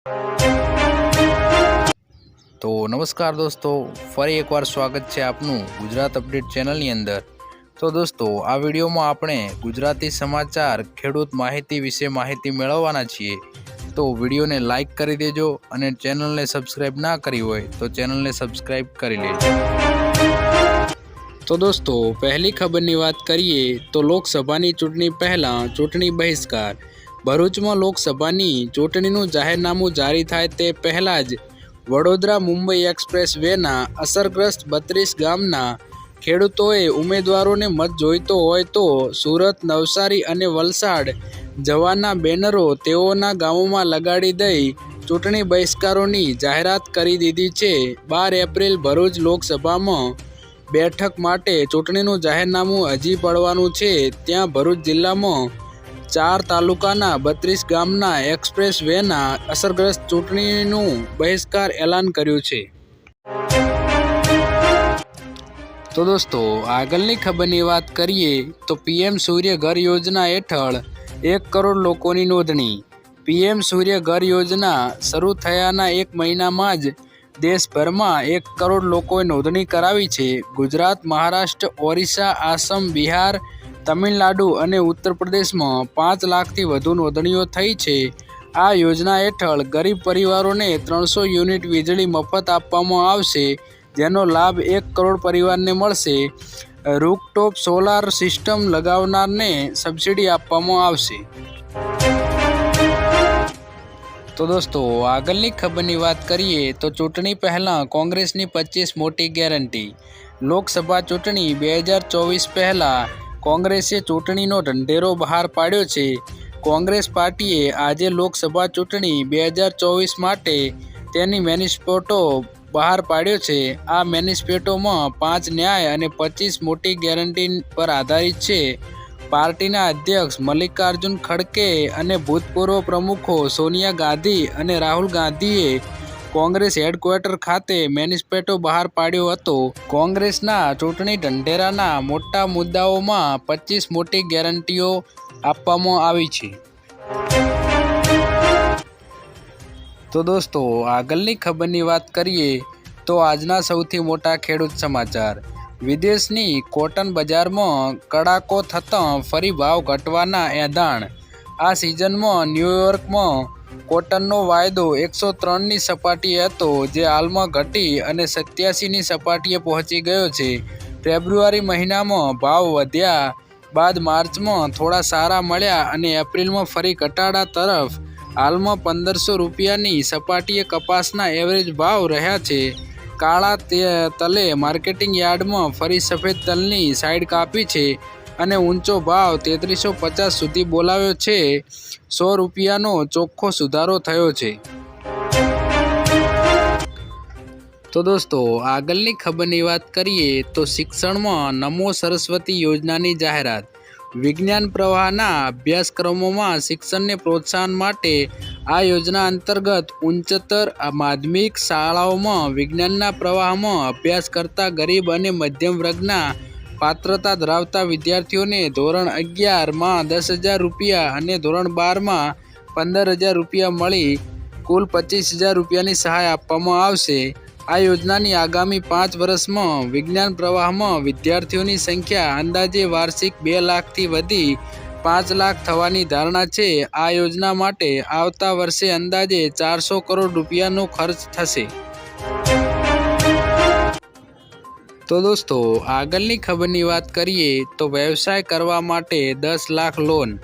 તો નમસ્કાર દોસ્તો, ફરી એકવાર સ્વાગત છે આપનું ગુજરાત અપડેટ ચેનલની અંદર। તો દોસ્તો, આ વિડીયોમાં આપણે ગુજરાતી સમાચાર ખેડૂત માહિતી વિશે માહિતી મેળવવાના છીએ। તો વિડીયોને લાઈક કરી દેજો અને ચેનલને સબસ્ક્રાઈબ ના કરી હોય તો ચેનલને સબસ્ક્રાઈબ કરી લેજો। તો દોસ્તો, પહેલી ખબરની વાત કરીએ તો લોકસભાની ચૂંટણી પહેલાં ચૂંટણી બહિષ્કાર। ભરૂચમાં લોકસભાની ચૂંટણીનું જાહેરનામું જારી થાય તે પહેલાં જ વડોદરા મુંબઈ એક્સપ્રેસ વેના અસરગ્રસ્ત 32 ગામના ખેડૂતોએ ઉમેદવારોને મત જોઈતો હોય તો સુરત, નવસારી અને વલસાડ જવાના બેનરો તેઓના ગામોમાં લગાડી દઈ ચૂંટણી બહિષ્કારોની જાહેરાત કરી દીધી છે। 12 એપ્રિલ ભરૂચ લોકસભામાં બેઠક માટે ચૂંટણીનું જાહેરનામું હજી પડવાનું છે। ત્યાં ભરૂચ જિલ્લામાં 4 તાલુકાના 32 ગામના એક્સપ્રેસ વેના અસરગ્રસ્ત ચૂંટણીનું બહિષ્કાર એલાન કર્યું છે। તો દોસ્તો, આગળની ખબરની વાત કરીએ તો પીએમ સૂર્ય ઘર યોજના હેઠળ 1 કરોડ લોકોની નોંધણી। પીએમ સૂર્ય ઘર યોજના શરૂ થયાના 1 મહિનામાં જ દેશભરમાં 1 કરોડ લોકોએ નોંધણી કરાવી છે। ગુજરાત, મહારાષ્ટ્ર, ઓરિસ્સા, આસામ, બિહાર, તમિલનાડુ અને ઉત્તર પ્રદેશમાં 5 લાખથી વધુ નોંધણીઓ થઈ છે। આ યોજના હેઠળ ગરીબ પરિવારોને 300 યુનિટ વીજળી મફત આપવામાં આવશે, જેનો લાભ 1 કરોડ પરિવારને મળશે। રૂફટોપ સોલાર સિસ્ટમ લગાવનારને સબસિડી આપવામાં આવશે। તો દોસ્તો, આગળની ખબરની વાત કરીએ તો ચૂંટણી પહેલાં કોંગ્રેસની 25 મોટી ગેરંટી। લોકસભા ચૂંટણી 2024 પહેલાં કોંગ્રેસે ચૂંટણીનો ઢંઢેરો બહાર પાડ્યો છે। કોંગ્રેસ પાર્ટીએ આજે લોકસભા ચૂંટણી 2024 માટે તેની મેનિફેસ્ટો બહાર પાડ્યો છે। આ મેનિફેસ્ટોમાં 5 ન્યાય અને 25 મોટી ગેરંટી પર આધારિત છે। પાર્ટીના અધ્યક્ષ મલ્લિકાર્જુન ખડગે અને ભૂતપૂર્વ પ્રમુખો સોનિયા ગાંધી અને રાહુલ ગાંધીએ કોંગ્રેસ હેડક્વાર્ટર ખાતે મેનિફેસ્ટો બહાર પાડ્યો હતો। કોંગ્રેસના ચૂંટણી ઢંઢેરાના મોટા મુદ્દાઓમાં 25 મોટી ગેરંટીઓ આપવામાં આવી છે। તો દોસ્તો, આગળની ખબરની વાત કરીએ તો આજના સૌથી મોટા ખેડૂત સમાચાર। વિદેશની કોટન બજારમાં કડાકો થતાં ફરી ભાવ ઘટવાના એંધાણ। આ સિઝનમાં ન્યૂયોર્કમાં કોટનનો વાયદો 103ની સપાટીએ હતો, જે હાલમાં ઘટી અને 87ની સપાટીએ પહોંચી ગયો છે। ફેબ્રુઆરી મહિનામાં ભાવ વધ્યા બાદ માર્ચમાં થોડા સારા મળ્યા અને એપ્રિલમાં ફરી ઘટાડા તરફ। હાલમાં 1500 રૂપિયાની સપાટીએ કપાસના એવરેજ ભાવ રહ્યા છે। કાળા તલે માર્કેટિંગ યાર્ડમાં ફરી સફેદ તલની સાઈડ કાપી છે અને ઊંચો ભાવ 3350 સુધી બોલાવ્યો છે। 100 રૂપિયાનો ચોખ્ખો સુધારો થયો છે। તો દોસ્તો, આગળની ખબરની વાત કરીએ તો શિક્ષણમાં નમો સરસ્વતી યોજનાની જાહેરાત। વિજ્ઞાન પ્રવાહના અભ્યાસક્રમોમાં શિક્ષણને પ્રોત્સાહન માટે આ યોજના અંતર્ગત ઉચ્ચતર માધ્યમિક શાળાઓમાં વિજ્ઞાનના પ્રવાહમાં અભ્યાસ કરતા ગરીબ અને મધ્યમ વર્ગના પાત્રતા ધરાવતા વિદ્યાર્થીઓને ધોરણ 11માં 10,000 રૂપિયા અને ધોરણ 12માં 15,000 રૂપિયા મળી કુલ 25,000 રૂપિયાની સહાય આપવામાં આવશે। આ યોજનાની આગામી 5 વર્ષમાં વિજ્ઞાન પ્રવાહમાં વિદ્યાર્થીઓની સંખ્યા અંદાજે વાર્ષિક 2 લાખથી વધી 5 લાખ થવાની ધારણા છે। આ યોજના માટે આવતા વર્ષે અંદાજે 400 કરોડ રૂપિયાનો ખર્ચ થશે। તો દોસ્તો, આગળની ખબરની વાત કરીએ તો વ્યવસાય કરવા માટે 10 લાખ લોન।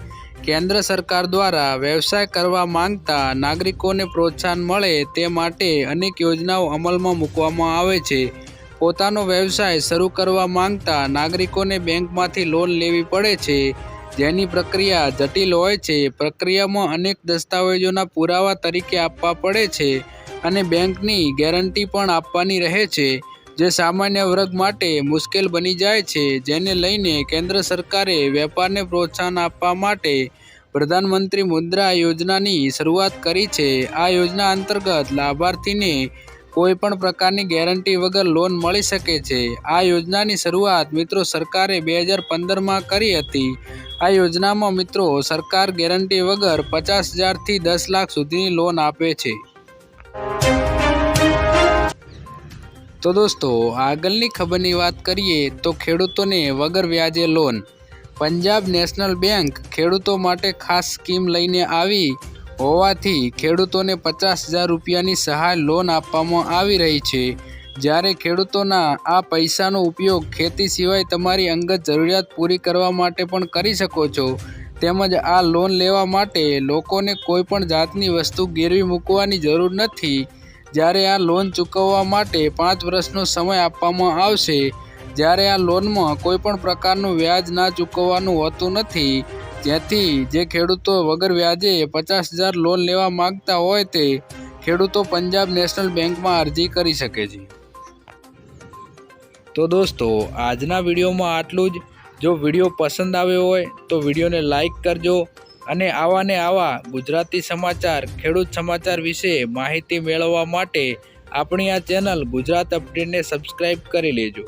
કેન્દ્ર સરકાર દ્વારા વ્યવસાય કરવા માંગતા નાગરિકોને પ્રોત્સાહન મળે તે માટે અનેક યોજનાઓ અમલમાં મૂકવામાં આવે છે। પોતાનો વ્યવસાય શરૂ કરવા માંગતા નાગરિકોને બેંકમાંથી લોન લેવી પડે છે, જેની પ્રક્રિયા જટિલ હોય છે। પ્રક્રિયામાં અનેક દસ્તાવેજોના પુરાવા તરીકે આપવા પડે છે અને બેંકની ગેરંટી પણ આપવાની રહે છે, જે સામાન્ય વર્ગ માટે મુશ્કેલ બની જાય છે। જેને લઈને કેન્દ્ર સરકારે વેપારને પ્રોત્સાહન આપવા માટે પ્રધાનમંત્રી મુદ્રા યોજનાની શરૂઆત કરી છે। આ યોજના અંતર્ગત લાભાર્થીને કોઈ પણ પ્રકારની ગેરંટી વગર લોન મળી શકે છે। આ યોજનાની શરૂઆત મિત્રો સરકારે 2015માં કરી હતી। આ યોજનામાં મિત્રો સરકાર ગેરંટી વગર 50,000 થી 10 લાખ સુધીની લોન આપે છે। તો દોસ્તો આગળની ખબરની વાત કરીએ તો ખેડૂતોને વગર વ્યાજે લોન। પંજાબ નેશનલ બેંક ખેડૂતો માટે ખાસ સ્કીમ લઈને આવી હોવાથી ખેડૂતોને 50,000 રૂપિયાની સહાય લોન આપવામાં આવી રહી છે। જ્યારે ખેડૂતોના આ પૈસાનો ઉપયોગ ખેતી સિવાય તમારી અંગત જરૂરિયાત પૂરી કરવા માટે પણ કરી શકો છો। તેમજ આ લોન લેવા માટે લોકોને કોઈ પણ જાતની વસ્તુ ગીરવી મૂકવાની જરૂર નથી। જ્યારે આ લોન ચૂકવવા માટે 5 વર્ષનો સમય આપવામાં આવશે। જ્યારે આ લોનમાં કોઈ પણ પ્રકારનું વ્યાજ ના ચૂકવવાનું હોતું નથી, જેથી જે ખેડૂતો વગર વ્યાજે 50,000 લોન લેવા માંગતા હોય તે ખેડૂતો પંજાબ નેશનલ બેંકમાં અરજી કરી શકે છે। તો દોસ્તો આજના વિડીયોમાં આટલું જ। જો વિડીયો પસંદ આવ્યો હોય તો વિડીયોને લાઈક કરજો અને આવા ગુજરાતી સમાચાર, ખેડૂત સમાચાર વિશે માહિતી મેળવવા માટે આપણી આ ચેનલ ગુજરાત અપડેટને સબસ્ક્રાઈબ કરી લેજો।